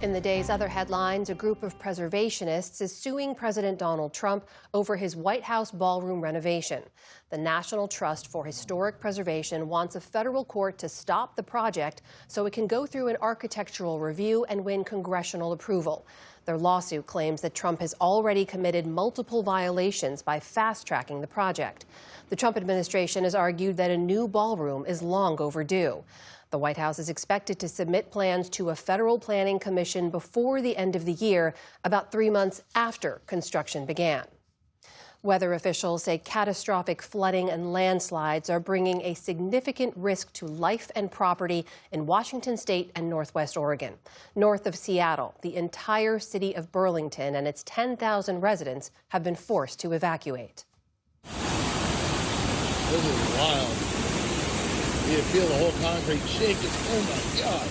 In the day's other headlines, a group of preservationists is suing President Donald Trump over his White House ballroom renovation. The National Trust for Historic Preservation wants a federal court to stop the project so it can go through an architectural review and win congressional approval. Their lawsuit claims that Trump has already committed multiple violations by fast-tracking the project. The Trump administration has argued that a new ballroom is long overdue. The White House is expected to submit plans to a federal planning commission before the end of the year, about 3 months after construction began. Weather officials say catastrophic flooding and landslides are bringing a significant risk to life and property in Washington state and northwest Oregon. North of Seattle, the entire city of Burlington and its 10,000 residents have been forced to evacuate. This is wild. You feel the whole concrete shake. Oh my God.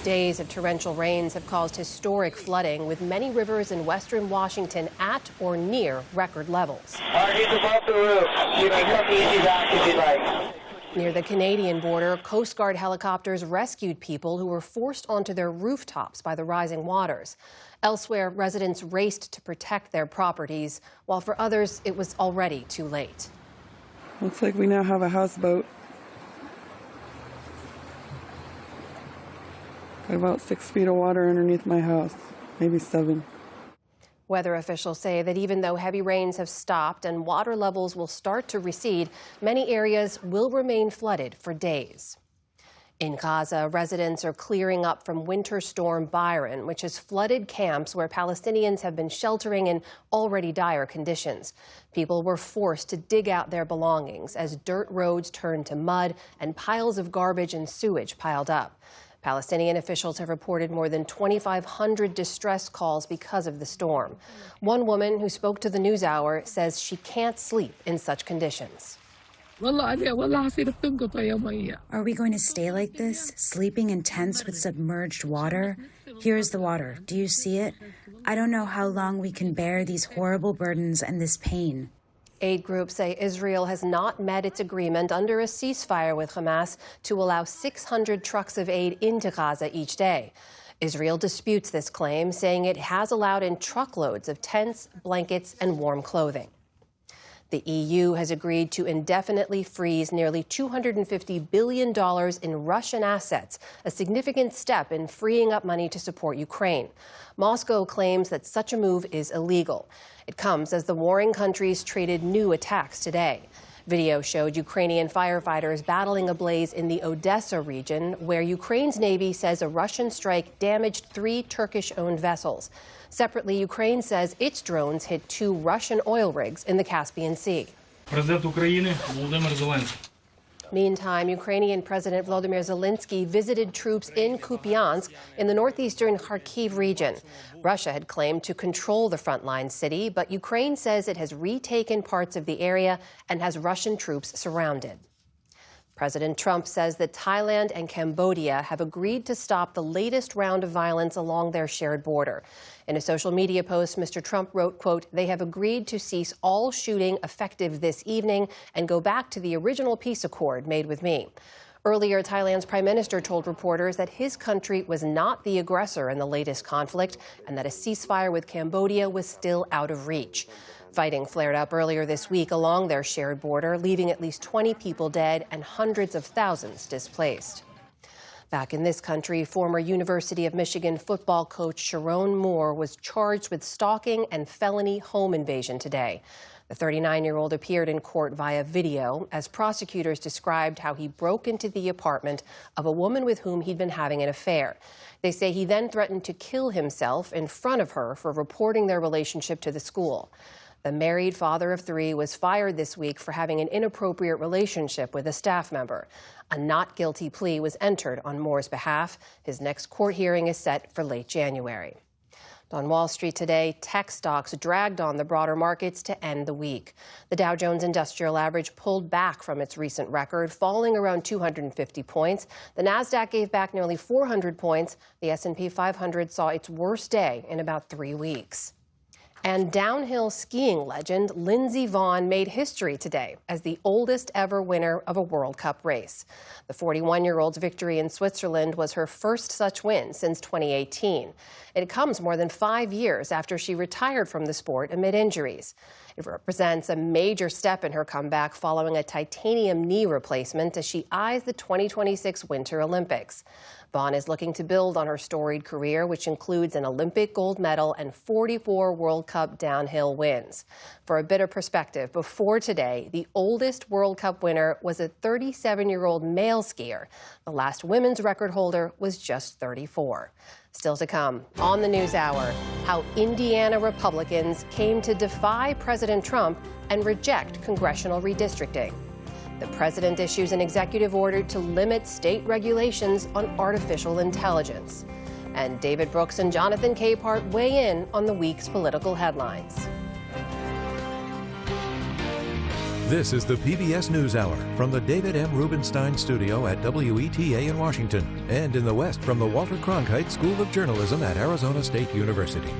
Days of torrential rains have caused historic flooding, with many rivers in western Washington at or near record levels. He's above the roof. You can come easy back if you'd like. Near the Canadian border, Coast Guard helicopters rescued people who were forced onto their rooftops by the rising waters. Elsewhere, residents raced to protect their properties, while for others, it was already too late. Looks like we now have a houseboat. Got about 6 feet of water underneath my house, maybe 7. Weather officials say that even though heavy rains have stopped and water levels will start to recede, many areas will remain flooded for days. In Gaza, residents are clearing up from Winter Storm Byron, which has flooded camps where Palestinians have been sheltering in already dire conditions. People were forced to dig out their belongings as dirt roads turned to mud and piles of garbage and sewage piled up. Palestinian officials have reported more than 2,500 distress calls because of the storm. One woman who spoke to the News Hour says she can't sleep in such conditions. Are we going to stay like this, sleeping in tents with submerged water? Here is the water. Do you see it? I don't know how long we can bear these horrible burdens and this pain. Aid groups say Israel has not met its agreement under a ceasefire with Hamas to allow 600 trucks of aid into Gaza each day. Israel disputes this claim, saying it has allowed in truckloads of tents, blankets, and warm clothing. The EU has agreed to indefinitely freeze nearly $250 billion in Russian assets, a significant step in freeing up money to support Ukraine. Moscow claims that such a move is illegal. It comes as the warring countries traded new attacks today. Video showed Ukrainian firefighters battling a blaze in the Odessa region, where Ukraine's Navy says a Russian strike damaged 3 Turkish-owned vessels. Separately, Ukraine says its drones hit 2 Russian oil rigs in the Caspian Sea. Meantime, Ukrainian President Volodymyr Zelensky visited troops in Kupiansk in the northeastern Kharkiv region. Russia had claimed to control the frontline city, but Ukraine says it has retaken parts of the area and has Russian troops surrounded. President Trump says that Thailand and Cambodia have agreed to stop the latest round of violence along their shared border. In a social media post, Mr. Trump wrote, quote, "They have agreed to cease all shooting effective this evening and go back to the original peace accord made with me." Earlier, Thailand's prime minister told reporters that his country was not the aggressor in the latest conflict and that a ceasefire with Cambodia was still out of reach. Fighting flared up earlier this week along their shared border, leaving at least 20 people dead and hundreds of thousands displaced. Back in this country, former University of Michigan football coach Sharon Moore was charged with stalking and felony home invasion today. The 39-year-old appeared in court via video as prosecutors described how he broke into the apartment of a woman with whom he'd been having an affair. They say he then threatened to kill himself in front of her for reporting their relationship to the school. The married father of 3 was fired this week for having an inappropriate relationship with a staff member. A not guilty plea was entered on Moore's behalf. His next court hearing is set for late January. On Wall Street today, tech stocks dragged on the broader markets to end the week. The Dow Jones Industrial Average pulled back from its recent record, falling around 250 points. The Nasdaq gave back nearly 400 points. The S&P 500 saw its worst day in about 3 weeks. And downhill skiing legend Lindsay Vonn made history today as the oldest ever winner of a World Cup race. The 41-year-old's victory in Switzerland was her first such win since 2018. It comes more than 5 years after she retired from the sport amid injuries. It represents a major step in her comeback following a titanium knee replacement as she eyes the 2026 Winter Olympics. Vonn is looking to build on her storied career, which includes an Olympic gold medal and 44 World Cup downhill wins. For a bit of perspective, before today, the oldest World Cup winner was a 37-year-old male skier. The last women's record holder was just 34. Still to come on the News Hour, how Indiana Republicans came to defy President Trump and reject congressional redistricting. The president issues an executive order to limit state regulations on artificial intelligence. And David Brooks and Jonathan Capehart weigh in on the week's political headlines. This is the PBS News Hour from the David M. Rubenstein Studio at WETA in Washington, and in the West from the Walter Cronkite School of Journalism at Arizona State University.